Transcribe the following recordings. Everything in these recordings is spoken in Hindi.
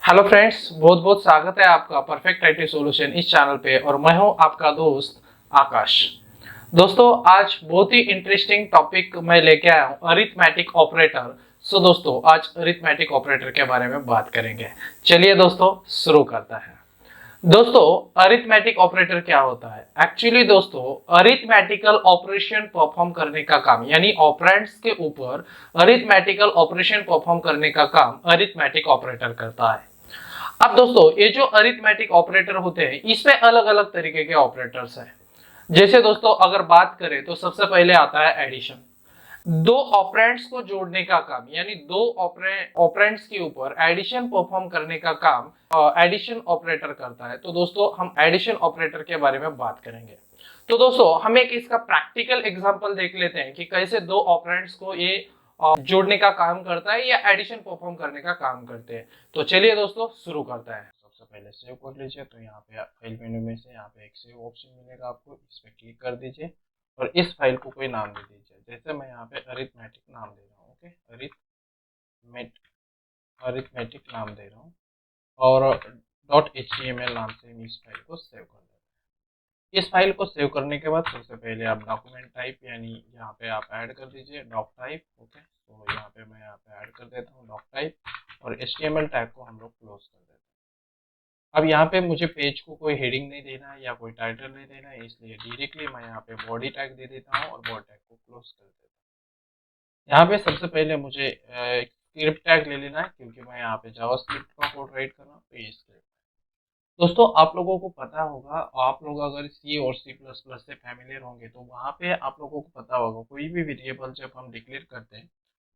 हेलो फ्रेंड्स, बहुत बहुत स्वागत है आपका परफेक्ट आईटी सॉल्यूशन इस चैनल पे। और मैं हूं आपका दोस्त आकाश। दोस्तों, आज बहुत ही इंटरेस्टिंग टॉपिक मैं लेके आया हूं, अरिथमेटिक ऑपरेटर। सो दोस्तों, आज अरिथमेटिक ऑपरेटर के बारे में बात करेंगे। चलिए दोस्तों, शुरू करता है। दोस्तों, अरिथमेटिक ऑपरेटर क्या होता है? एक्चुअली दोस्तों, अरिथमेटिकल ऑपरेशन परफॉर्म करने का काम, यानी ऑपरेंड्स के ऊपर अरिथमेटिकल ऑपरेशन परफॉर्म करने का काम अरिथमेटिक ऑपरेटर करता है। अब दोस्तों, ये जो अरिथमेटिक ऑपरेटर होते हैं, इसमें अलग अलग तरीके के ऑपरेटर्स हैं। जैसे दोस्तों, अगर बात करें तो सबसे पहले आता है एडिशन। दो ऑपरेंड्स को जोड़ने का काम, यानी दो ऑपरेंड्स के ऊपर एडिशन परफॉर्म करने का काम एडिशन ऑपरेटर करता है। तो दोस्तों, हम एडिशन ऑपरेटर के बारे में बात करेंगे। तो दोस्तों, हम एक इसका प्रैक्टिकल एग्जांपल देख लेते हैं कि कैसे दो ऑपरेंड्स को ये जोड़ने का काम करता है या एडिशन परफॉर्म करने का काम करते हैं। तो चलिए दोस्तों, शुरू करता है। सबसे पहले सेव कर लीजिए। तो यहाँ पे फाइल मेन्यू में से यहाँ पे एक सेव ऑप्शन मिलेगा आपको, इस पे क्लिक कर दीजिए और इस फाइल को कोई नाम दे दीजिए। जैसे मैं यहाँ पे अरिथमेटिक नाम दे रहा हूँ। ओके, अरिथमेटिक नाम दे रहा हूँ और .html नाम से हम इस फाइल को सेव कर देते हैं। इस फाइल को सेव करने के बाद सबसे पहले आप डॉक्यूमेंट टाइप, यानी यहाँ पे आप ऐड कर दीजिए डॉक टाइप। ओके, तो यहाँ पे मैं यहाँ पे ऐड कर देता हूँ डॉक टाइप और HTML टैग को हम लोग क्लोज कर देते हैं। अब यहाँ पे मुझे पेज को कोई हेडिंग नहीं देना है या कोई टाइटल नहीं देना है, इसलिए डायरेक्टली मैं यहाँ पे बॉडी टैग दे देता हूँ और बॉडी टैग को क्लोज कर देता हूँ। यहाँ पे सबसे पहले मुझे एक स्क्रिप्ट टैग ले लेना है, क्योंकि मैं यहाँ पे जावास्क्रिप्ट का कोड राइट कर रहा हूँ। तो ये स्क्रिप्ट, दोस्तों आप लोगों को पता होगा, आप लोग अगर सी और सी प्लस प्लस से फैमिलियर होंगे तो वहाँ पे आप लोगों को पता होगा, कोई भी वेरिएबल जब हम डिक्लेयर करते हैं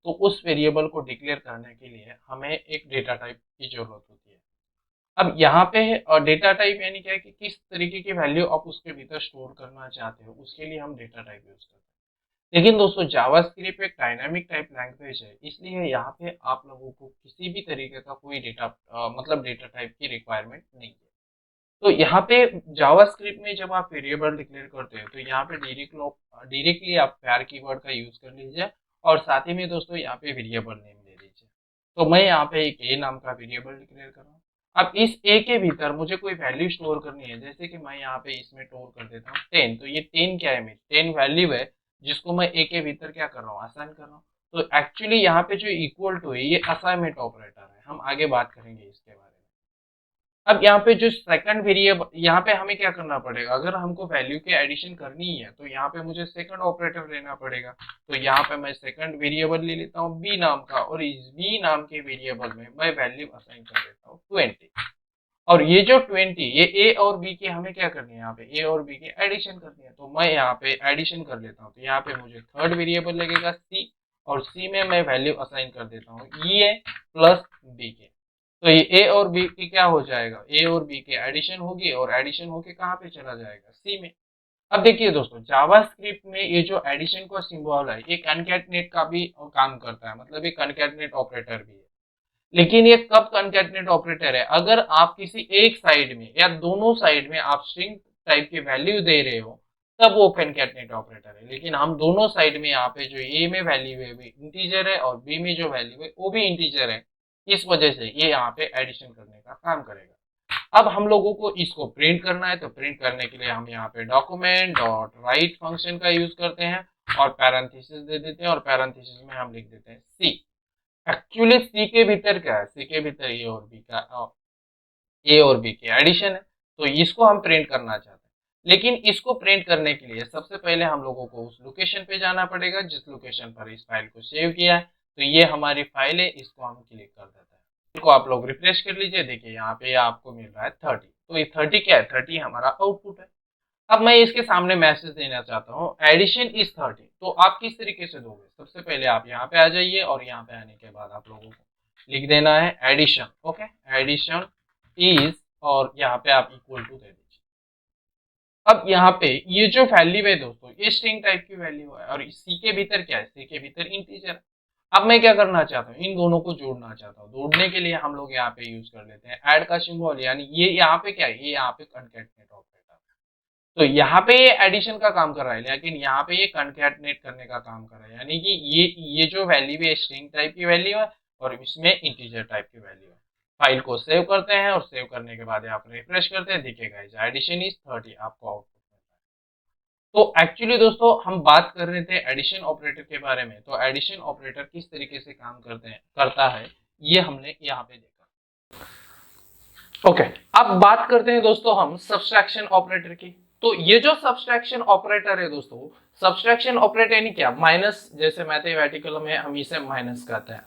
तो उस वेरिएबल को डिक्लेयर करने के लिए हमें एक डेटा टाइप की जरूरत होती है। अब यहाँ पे डेटा टाइप यानी क्या है कि किस तरीके की वैल्यू आप उसके भीतर स्टोर करना चाहते हो, उसके लिए हम डेटा टाइप यूज करते हैं। लेकिन दोस्तों, जावास्क्रिप्ट एक डायनामिक टाइप लैंग्वेज है, इसलिए यहाँ पे आप लोगों को किसी भी तरीके का कोई डेटा मतलब डेटा टाइप की रिक्वायरमेंट नहीं है। तो यहाँ पे जावास्क्रिप्ट में जब आप वेरिएबल डिक्लेयर करते हो तो यहाँ पे डायरेक्टली आप पैर कीवर्ड का यूज कर लीजिए और साथ ही में दोस्तों यहाँ पे वेरिएबल नेम दे दीजिए। तो मैं यहाँ पे एक ए नाम का वेरिएबल डिक्लेयर कर रहा हूँ। अब इस ए के भीतर मुझे कोई वैल्यू स्टोर करनी है, जैसे कि मैं यहाँ पे इसमें स्टोर कर देता हूँ 10। तो ये 10 क्या है? मेरी 10 वैल्यू है, जिसको मैं ए के भीतर क्या कर रहा हूँ, असाइन कर रहा हूँ। तो एक्चुअली यहाँ पे जो इक्वल टू है, ये असाइनमेंट ऑपरेटर है। हम आगे बात करेंगे इसके बारे में। अब यहाँ पे जो सेकंड वेरिएबल, यहाँ पे हमें क्या करना पड़ेगा, अगर हमको वैल्यू की एडिशन करनी है तो यहाँ पे मुझे सेकंड ऑपरेटर लेना पड़ेगा। तो यहाँ पे मैं सेकंड वेरिएबल ले लेता हूँ बी नाम का, और इस बी नाम के वेरिएबल में मैं वैल्यू असाइन कर देता हूँ 20। और ये जो 20, ये ए और बी की हमें क्या करनी है, यहाँ पे ए और बी की एडिशन करनी है। तो मैं यहाँ पे एडिशन कर लेता हूँ। तो यहाँ पे मुझे थर्ड वेरिएबल लगेगा सी, और सी में मैं वैल्यू असाइन कर देता हूँ ए प्लस बी के। तो ये ए और बी की क्या हो जाएगा, ए और बी की एडिशन होगी, और एडिशन होके कहाँ पे चला जाएगा, सी में। अब देखिए दोस्तों, जावास्क्रिप्ट में ये जो एडिशन का सिंबल है, ये कॉनकैटनेट का भी काम करता है, मतलब ये कॉनकैटनेट ऑपरेटर भी है। लेकिन ये कब कॉनकैटनेट ऑपरेटर है, अगर आप किसी एक साइड में या दोनों साइड में आप स्ट्रिंग टाइप की वैल्यू दे रहे हो, तब वो कॉनकैटनेट ऑपरेटर है। लेकिन हम दोनों साइड में, यहाँ पे जो ए में वैल्यू है वो इंटीजर है और बी में जो वैल्यू है वो भी इंटीजर है, इस वजह से ये यहाँ पे एडिशन करने का काम करेगा। अब हम लोगों को इसको प्रिंट करना है, तो प्रिंट करने के लिए हम यहाँ पे डॉक्यूमेंट डॉट राइट फंक्शन का यूज करते हैं और पैरेंथेसिस दे देते हैं, और पैरेंथेसिस में हम लिख देते हैं सी। एक्चुअली सी के भीतर क्या है, सी के भीतर ए और बी की एडिशन है। तो इसको हम प्रिंट करना चाहते हैं। लेकिन इसको प्रिंट करने के लिए सबसे पहले हम लोगों को उस लोकेशन पे जाना पड़ेगा जिस लोकेशन पर इस फाइल को सेव किया है। तो ये हमारी फाइल है, इसको हम क्लिक कर देते हैं। इसको आप लोग रिफ्रेश कर लीजिए, देखिए यहाँ पे आपको मिल रहा है 30। तो ये 30 क्या है, 30 हमारा आउटपुट है। अब मैं इसके सामने मैसेज देना चाहता हूँ एडिशन इज 30। तो आप किस तरीके से दोगे, सबसे पहले आप यहाँ पे आ जाइए और यहाँ पे आने के बाद आप लोगों को लिख देना है एडिशन। ओके, एडिशन इज, और यहाँ पे आप इक्वल टू दे दीजिए। अब यहाँ पे ये जो वैल्यू है दोस्तों, ये स्ट्रिंग टाइप की वैल्यू है, और सी के भीतर क्या है, सी के भीतर इंटीजर है। अब मैं क्या करना चाहता हूँ, इन दोनों को जोड़ना चाहता हूँ। जोड़ने के लिए हम लोग यहाँ पे यूज कर लेते हैं ऐड का सिंबल, यानी ये यहाँ पे क्या है, ये यहाँ पे कॉन्कैटनेट ऑपरेटर। तो यहाँ पे ये एडिशन का काम कर रहा है, लेकिन यहाँ पे ये कॉन्कैटनेट करने का काम कर रहा है, यानी कि ये जो वैल्यू है स्ट्रिंग टाइप की वैल्यू है और इसमें इंटीजर टाइप की वैल्यू है। फाइल को सेव करते हैं और सेव करने के बाद आप रिफ्रेश करते हैं, दिखेगा एडिशन इज 30 आपको आउटपुट मिल रहा है। तो एक्चुअली दोस्तों हम बात कर रहे थे एडिशन ऑपरेटर के बारे में। तो एडिशन ऑपरेटर किस तरीके से काम करता है ये हमने यहाँ पे देखा। ओके, अब बात करते हैं दोस्तों हम सब्सट्रैक्शन ऑपरेटर की। तो ये जो सब्सट्रैक्शन ऑपरेटर है दोस्तों, सब्सट्रैक्शन ऑपरेटर यानी क्या, माइनस, जैसे मैथमेटिकल में हम इसे माइनस कहते हैं।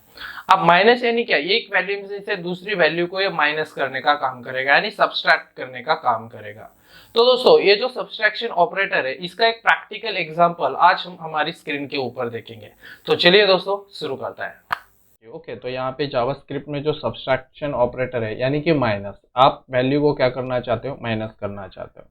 अब माइनस यानी क्या, एक वैल्यू से दूसरी वैल्यू को ये माइनस करने का काम करेगा, यानी सब्सट्रैक्ट करने का काम करेगा। तो दोस्तों ये जो सब्सट्रैक्शन ऑपरेटर है इसका एक प्रैक्टिकल एग्जांपल आज हम हमारी स्क्रीन के ऊपर देखेंगे। तो चलिए दोस्तों शुरू करते हैं। ओके, तो यहाँ पे जावास्क्रिप्ट में जो सब्सट्रैक्शन ऑपरेटर है यानी कि माइनस, आप वैल्यू को क्या करना चाहते हो, माइनस करना चाहते हो।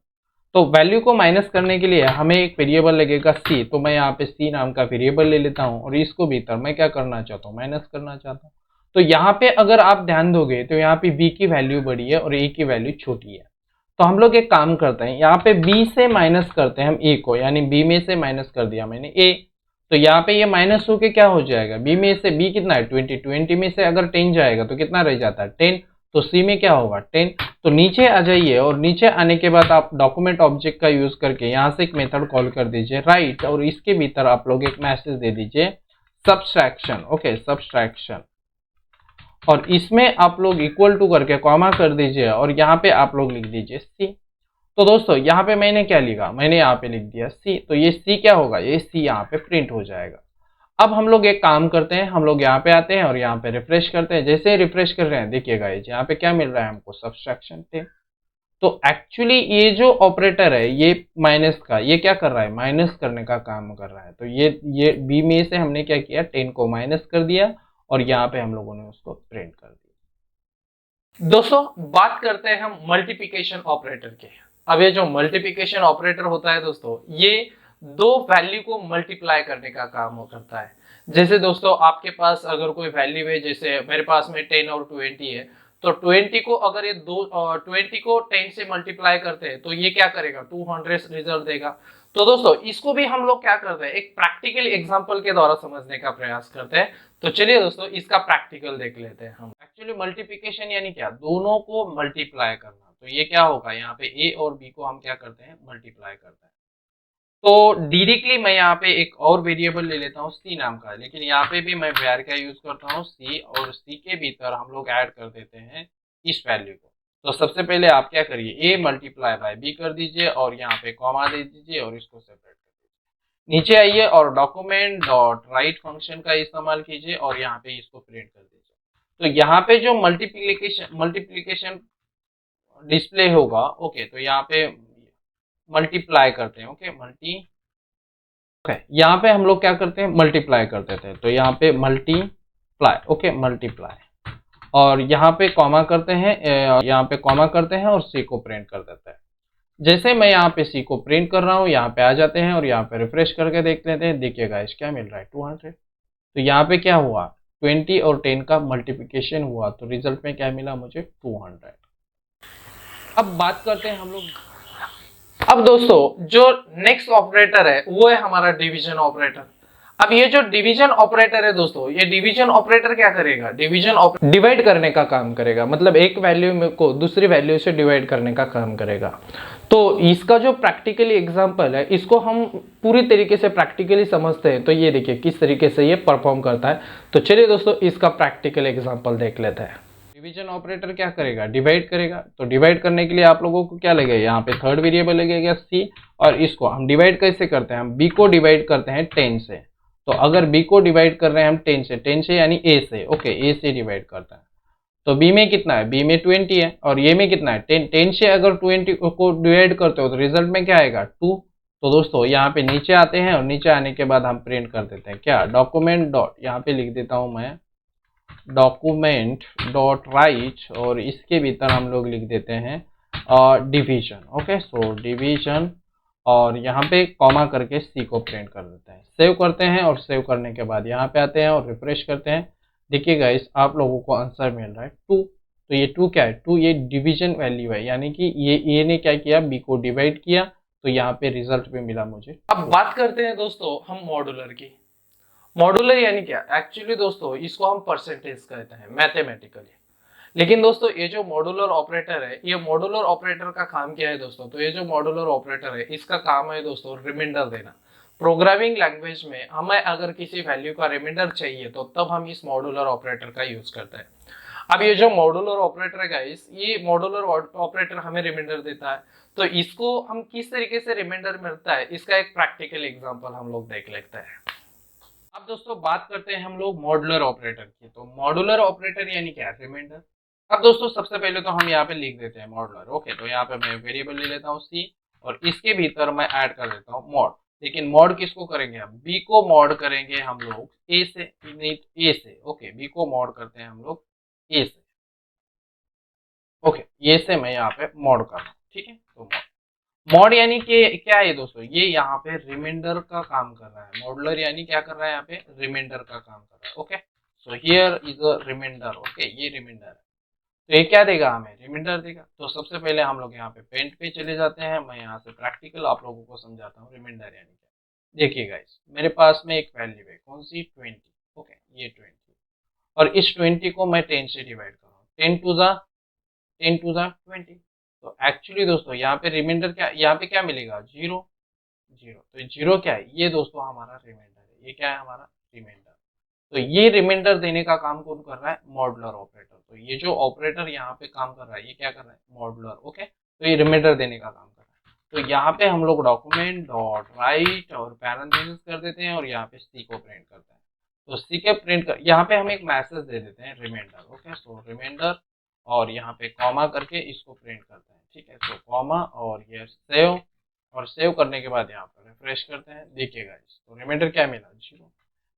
तो वैल्यू को माइनस करने के लिए हमें एक वेरिएबल लगेगा सी। तो मैं यहाँ पे सी नाम का वेरिएबल ले लेता हूँ और इसको भीतर मैं क्या करना चाहता हूँ, माइनस करना चाहता हूँ। तो यहाँ पे अगर आप ध्यान दोगे तो यहाँ पे बी की वैल्यू बड़ी है और ए की वैल्यू छोटी है। तो हम लोग एक काम करते हैं, यहाँ पे बी से माइनस करते हैं हम ए को, यानी बी में से माइनस कर दिया मैंने ए। तो यहाँ पे ये माइनस होके क्या हो जाएगा, बी में से, बी कितना है 20, 20 में से अगर 10 जाएगा तो कितना रह जाता है 10। तो सी में क्या होगा 10। तो नीचे आ जाइए और नीचे आने के बाद आप डॉक्यूमेंट ऑब्जेक्ट का यूज करके यहाँ से एक मेथड कॉल कर दीजिए राइट, और इसके भीतर आप लोग एक मैसेज दे दीजिए सब्सट्रैक्शन। ओके, सब्सट्रैक्शन, और इसमें आप लोग इक्वल टू करके कॉमा कर दीजिए और यहाँ पे आप लोग लिख दीजिए सी। तो दोस्तों यहाँ पे मैंने क्या लिखा, मैंने यहाँ पे लिख दिया सी। तो ये सी क्या होगा, ये सी यहाँ पे प्रिंट हो जाएगा। अब हम लोग एक काम करते हैं, हम लोग यहाँ पे आते हैं और यहाँ पे रिफ्रेश करते हैं। जैसे रिफ्रेश कर रहे हैं देखिएगा यहाँ पे क्या मिल रहा है हमको, सब्सट्रैक्शन 10। तो एक्चुअली ये जो ऑपरेटर है ये माइनस का, ये क्या कर रहा है, माइनस करने का काम कर रहा है। तो ये बी में से हमने क्या किया, 10 को माइनस कर दिया और यहाँ पे हम लोगों ने उसको प्रिंट कर दिया। दोस्तों बात करते हैं हम मल्टीप्लिकेशन ऑपरेटर के। अब ये जो मल्टीप्लिकेशन ऑपरेटर होता है दोस्तों, ये दो वैल्यू को मल्टीप्लाई करने का काम करता है। जैसे दोस्तों आपके पास अगर कोई वैल्यू है, जैसे मेरे पास में 10 और 20 है, तो 20 को अगर ये 20 को 10 से मल्टीप्लाई करते हैं तो ये क्या करेगा, 200 रिजल्ट देगा। तो दोस्तों इसको भी हम लोग क्या करते हैं, एक प्रैक्टिकल एग्जांपल के द्वारा समझने का प्रयास करते हैं। तो चलिए दोस्तों इसका प्रैक्टिकल देख लेते हैं हम। एक्चुअली मल्टीप्लिकेशन यानी क्या, दोनों को मल्टीप्लाई करना। तो ये क्या होगा, यहाँ पे ए और बी को हम क्या करते हैं, मल्टीप्लाई करते हैं। तो डायरेक्टली मैं यहाँ पे एक और वेरिएबल ले लेता हूँ सी नाम का, लेकिन यहाँ पे भी मैं var का यूज करता हूँ सी, और सी के भीतर हम लोग ऐड कर देते हैं इस वैल्यू को। तो सबसे पहले आप क्या करिए, ए मल्टीप्लाई बाय बी कर दीजिए और यहाँ पे कॉमा दे दीजिए और इसको सेपरेट कर दीजिए। नीचे आइए और डॉक्यूमेंट डॉट राइट फंक्शन का इस्तेमाल कीजिए और यहाँ पे इसको प्रिंट कर दीजिए। तो यहाँ पे जो मल्टीप्लीकेशन डिस्प्ले होगा, ओके, तो यहाँ पे मल्टीप्लाई करते हैं। ओके, यहाँ पे हम लोग क्या करते हैं, मल्टीप्लाई कर देते हैं। तो यहाँ पे मल्टीप्लाई, ओके, मल्टीप्लाई, और यहाँ पे कॉमा करते हैं, यहाँ पे कॉमा करते हैं और सी को प्रिंट कर देते हैं। जैसे मैं यहाँ पे सी को प्रिंट कर रहा हूँ, यहाँ पे आ जाते हैं और यहाँ पे रिफ्रेश करके देख लेते हैं। देखिएगा इस क्या मिल रहा है, 200। तो यहाँ पे क्या हुआ, 20 और 10 का मल्टीप्लिकेशन हुआ, तो रिजल्ट में क्या मिला मुझे, 200। अब बात करते हैं हम लोग, अब दोस्तों जो नेक्स्ट ऑपरेटर है वो है हमारा डिवीजन ऑपरेटर। अब ये जो डिवीजन ऑपरेटर है दोस्तों, ये डिवीजन ऑपरेटर क्या करेगा, डिवाइड करने का काम करेगा। मतलब एक वैल्यू को दूसरी वैल्यू से डिवाइड करने का काम करेगा। तो इसका जो प्रैक्टिकली एग्जांपल है, इसको हम पूरी तरीके से प्रैक्टिकली समझते हैं। तो ये देखिए किस तरीके से ये परफॉर्म करता है। तो चलिए दोस्तों इसका प्रैक्टिकल एग्जाम्पल देख लेते हैं। डिवीजन ऑपरेटर क्या करेगा, डिवाइड करेगा। तो डिवाइड करने के लिए आप लोगों को क्या लगेगा, यहाँ पे थर्ड वेरिएबल लगेगा सी, और इसको हम डिवाइड कैसे करते हैं, हम बी को डिवाइड करते हैं 10 से। तो अगर बी को डिवाइड कर रहे हैं हम 10 से यानी ए से, ओके, ए से डिवाइड करते हैं। तो बी में कितना है, बी में 20 है, और ये में कितना है 10 से अगर 20 को डिवाइड करते हो तो रिजल्ट में क्या आएगा, 2। तो दोस्तों यहाँ पे नीचे आते हैं और नीचे आने के बाद हम प्रिंट कर देते हैं क्या, डॉक्यूमेंट डॉट, यहाँ पे लिख देता हूँ मैं डॉक्यूमेंट डॉट राइट, और इसके भीतर हम लोग लिख देते हैं डिवीजन। ओके, सो डिवीजन, और यहाँ पे कॉमा करके सी को प्रिंट कर देते हैं। सेव करते हैं और सेव करने के बाद यहाँ पे आते हैं और रिफ्रेश करते हैं। देखिए गाइस आप लोगों को आंसर मिल रहा है 2। तो ये 2 क्या है, 2 ये डिवीजन वैल्यू है, यानी कि ये ने क्या किया, बी को डिवाइड किया, तो यहाँ पे रिजल्ट भी मिला मुझे। अब बात करते हैं दोस्तों हम मॉड्यूलर की। मॉड्यूलर यानी क्या, एक्चुअली दोस्तों इसको हम परसेंटेज कहते हैं मैथमेटिकली। लेकिन दोस्तों ये जो मॉड्यूलर ऑपरेटर है, ये मॉड्यूलर ऑपरेटर का काम क्या है दोस्तों, तो ये जो मॉड्यूलर ऑपरेटर है इसका काम है दोस्तों रिमाइंडर देना। प्रोग्रामिंग लैंग्वेज में हमें अगर किसी वैल्यू का रिमाइंडर चाहिए तो तब हम इस मॉड्यूलर ऑपरेटर का यूज करते हैं। अब ये जो मॉड्यूलर ऑपरेटर है गाइस, ये मॉड्यूलर ऑपरेटर हमें रिमाइंडर देता है, तो इसको हम किस तरीके से रिमाइंडर मिलता है इसका एक प्रैक्टिकल एग्जांपल हम लोग देख लेते हैं। अब दोस्तों बात करते हैं हम लोग मॉड्यूलर ऑपरेटर की। तो मॉड्यूलर ऑपरेटर यानी क्या, रिमाइंडर। अब दोस्तों सबसे पहले तो हम यहाँ पे लिख देते हैं मॉड्यूलर। ओके, तो यहाँ पे मैं वेरिएबल ले लेता हूँ सी, और इसके भीतर मैं ऐड कर देता हूँ मॉड। लेकिन मॉड किसको करेंगे, हम बी को मॉड करेंगे हम लोग ए से, नहीं ए से। ओके, बी को मॉड करते हैं हम लोग ए से। ओके, ये से मैं यहाँ पे मॉड कर रहा हूँ, ठीक है। तो मॉड यानी कि क्या है दोस्तों, ये यहाँ पे रिमाइंडर का काम कर रहा है। मॉडुलर यानी क्या कर रहा है, यहाँ पे रिमाइंडर का काम कर रहा है। Okay, so here is a reminder. Okay, ये रिमाइंडर है, तो ये क्या देगा, हमें रिमाइंडर देगा। तो सबसे पहले हम लोग यहाँ पे पेंट पे चले जाते हैं। मैं यहाँ से प्रैक्टिकल आप लोगों को समझाता हूँ रिमाइंडर यानी क्या। देखिए गाइस, मेरे पास में एक वैल्यू है, कौन सी, 20। ओके, ये 20, और इस 20 को मैं 10 से डिवाइड कर रहा हूँ। 10 टू ज़ा 20। तो एक्चुअली दोस्तों यहाँ पे रिमाइंडर क्या, यहाँ पे क्या मिलेगा, जीरो। जीरो, तो जीरो क्या है, ये दोस्तों हमारा रिमाइंडर है। ये क्या है, हमारा रिमाइंडर। तो ये रिमाइंडर देने का काम कौन कर रहा है, मॉडुलर ऑपरेटर। तो ये जो ऑपरेटर यहाँ पे काम कर रहा है, ये क्या कर रहा है, मॉडुलर। ओके, तो ये रिमाइंडर देने का काम कर रहा है। तो यहाँ पे हम लोग डॉक्यूमेंट डॉट राइट और पैरेंथेसिस कर देते हैं, और यहाँ पे सी को प्रिंट करते हैं। तो सी के प्रिंट कर, यहाँ पे हम एक मैसेज दे देते हैं रिमाइंडर। ओके, सो रिमाइंडर, और यहाँ पे कॉमा करके इसको प्रिंट करते हैं, ठीक है। तो कॉमा और ये सेव, और सेव करने के बाद यहाँ पर रिफ्रेश करते हैं। देखिएगा, तो रिमाइंडर क्या मिला, जीरो।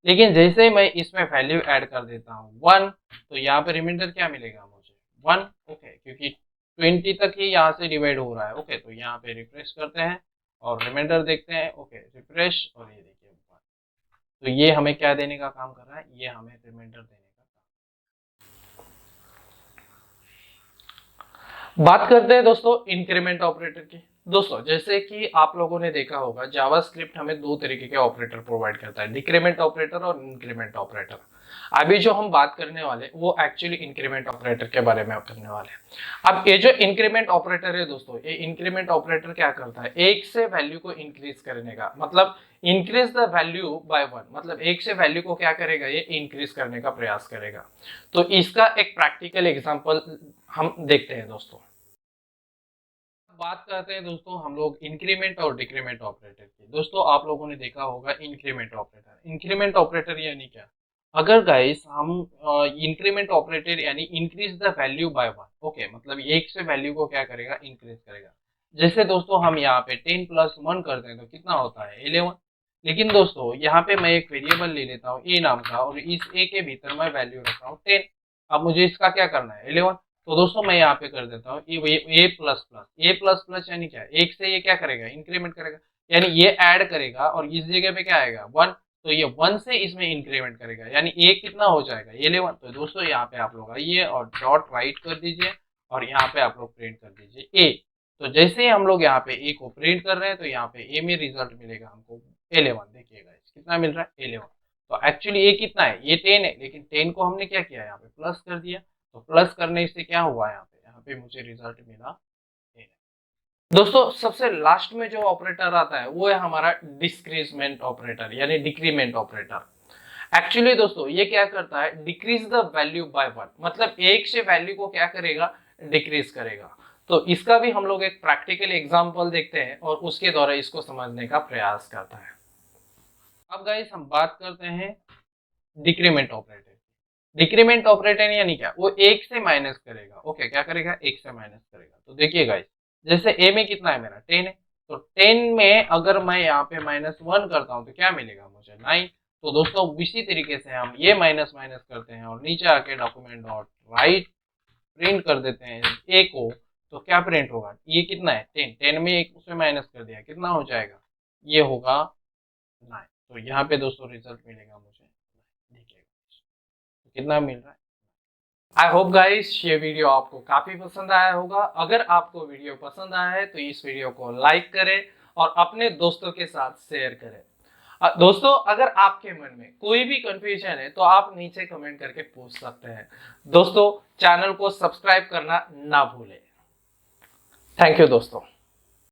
लेकिन जैसे मैं इसमें वैल्यू ऐड कर देता हूँ 1, तो यहाँ पे रिमाइंडर क्या मिलेगा मुझे, 1। ओके, क्योंकि 20 तक ही यहाँ से डिवाइड हो रहा है। ओके, तो यहाँ पे रिफ्रेश करते हैं और रिमाइंडर देखते हैं। ओके, रिफ्रेश, और ये देखिए 1। तो ये हमें क्या देने का काम कर रहा है, ये हमें रिमाइंडर देने का काम। बात करते हैं दोस्तों इंक्रीमेंट ऑपरेटर की। दोस्तों जैसे कि आप लोगों ने देखा होगा, जावास्क्रिप्ट हमें दो तरीके के ऑपरेटर प्रोवाइड करता है, डिक्रीमेंट ऑपरेटर और इंक्रीमेंट ऑपरेटर। अभी जो हम बात करने वाले वो एक्चुअली इंक्रीमेंट ऑपरेटर के बारे में करने वाले हैं। अब ये जो इंक्रीमेंट ऑपरेटर है दोस्तों, ये इंक्रीमेंट ऑपरेटर क्या करता है, एक से वैल्यू को इंक्रीज करने का मतलब इंक्रीज द वैल्यू बाय 1, मतलब एक से वैल्यू को क्या करेगा, ये इंक्रीज करने का प्रयास करेगा। तो इसका एक प्रैक्टिकल एग्जांपल हम देखते हैं दोस्तों। बात करते हैं दोस्तों हम लोग इंक्रीमेंट और डिक्रीमेंट ऑपरेटर की। दोस्तों आप लोगों ने देखा होगा इंक्रीमेंट ऑपरेटर। इंक्रीमेंट ऑपरेटर यानी क्या, अगर गाइस हम इंक्रीमेंट ऑपरेटर यानी increase the value by 1। Okay, मतलब एक से वैल्यू को क्या करेगा, इंक्रीज करेगा। जैसे दोस्तों हम यहाँ पे 10 प्लस 1 करते हैं तो कितना होता है, 11। लेकिन दोस्तों यहाँ पे मैं एक वेरिएबल ले लेता हूँ ए नाम का, और इस ए के भीतर मैं वैल्यू रखता हूँ 10। अब मुझे इसका क्या करना है, 11। तो दोस्तों मैं यहाँ पे कर देता हूँ ए प्लस प्लस। ए प्लस प्लस यानी क्या, एक से ये क्या करेगा, इंक्रीमेंट करेगा, यानी ये ऐड करेगा, और इस जगह पे क्या आएगा, 1। तो ये 1 से इसमें इंक्रीमेंट करेगा, यानी ए कितना हो जाएगा, 11। तो दोस्तों यहाँ पे आप लोग आइए और डॉट राइट कर दीजिए, और यहाँ पे आप लोग प्रिंट कर दीजिए ए। तो जैसे ही हम लोग यहाँ पे ए को प्रिंट कर रहे हैं, तो यहाँ पे ए में रिजल्ट मिलेगा हमको 11। देखिएगा कितना मिल रहा है, 11। तो एक्चुअली ये कितना है, ये 10 है, लेकिन 10 को हमने क्या किया, यहाँ पे प्लस कर दिया। तो प्लस करने से क्या हुआ, यहाँ पे मुझे रिजल्ट मिला 10। दोस्तों सबसे लास्ट में जो ऑपरेटर आता है वो है हमारा डिस्क्रीजमेंट ऑपरेटर यानी डिक्रीमेंट ऑपरेटर। एक्चुअली दोस्तों ये क्या करता है, डिक्रीज द वैल्यू बाय 1, मतलब एक से वैल्यू को क्या करेगा, डिक्रीज करेगा। तो इसका भी हम लोग एक प्रैक्टिकल एग्जांपल देखते हैं और उसके द्वारा इसको समझने का प्रयास करता है। अब गाइस हम बात करते हैं डिक्रीमेंट ऑपरेटर। डिक्रीमेंट ऑपरेटर यानी क्या, वो एक से माइनस करेगा। ओके, क्या करेगा, एक से माइनस करेगा। तो देखिए गाइस, जैसे ए में कितना है मेरा, 10 है। तो 10 में अगर मैं यहाँ पे -1 करता हूँ तो क्या मिलेगा मुझे, 9। तो दोस्तों इसी तरीके से हम ये माइनस माइनस करते हैं और नीचे आके डॉक्यूमेंट डॉट राइट प्रिंट कर देते हैं ए को। तो क्या प्रिंट होगा, ये कितना है, 10। 10 में एक उसमें माइनस कर दिया, कितना हो जाएगा, ये होगा 9। तो यहाँ पे दोस्तों रिजल्ट मिलेगा मुझे, देखिएगा कितना मिल रहा है। आई होप गाइस ये वीडियो आपको काफी पसंद आया होगा। अगर आपको वीडियो पसंद आया है तो इस वीडियो को लाइक करें और अपने दोस्तों के साथ शेयर करें। दोस्तों अगर आपके मन में कोई भी कंफ्यूजन है तो आप नीचे कमेंट करके पूछ सकते हैं। दोस्तों चैनल को सब्सक्राइब करना ना भूलें। थैंक यू दोस्तों।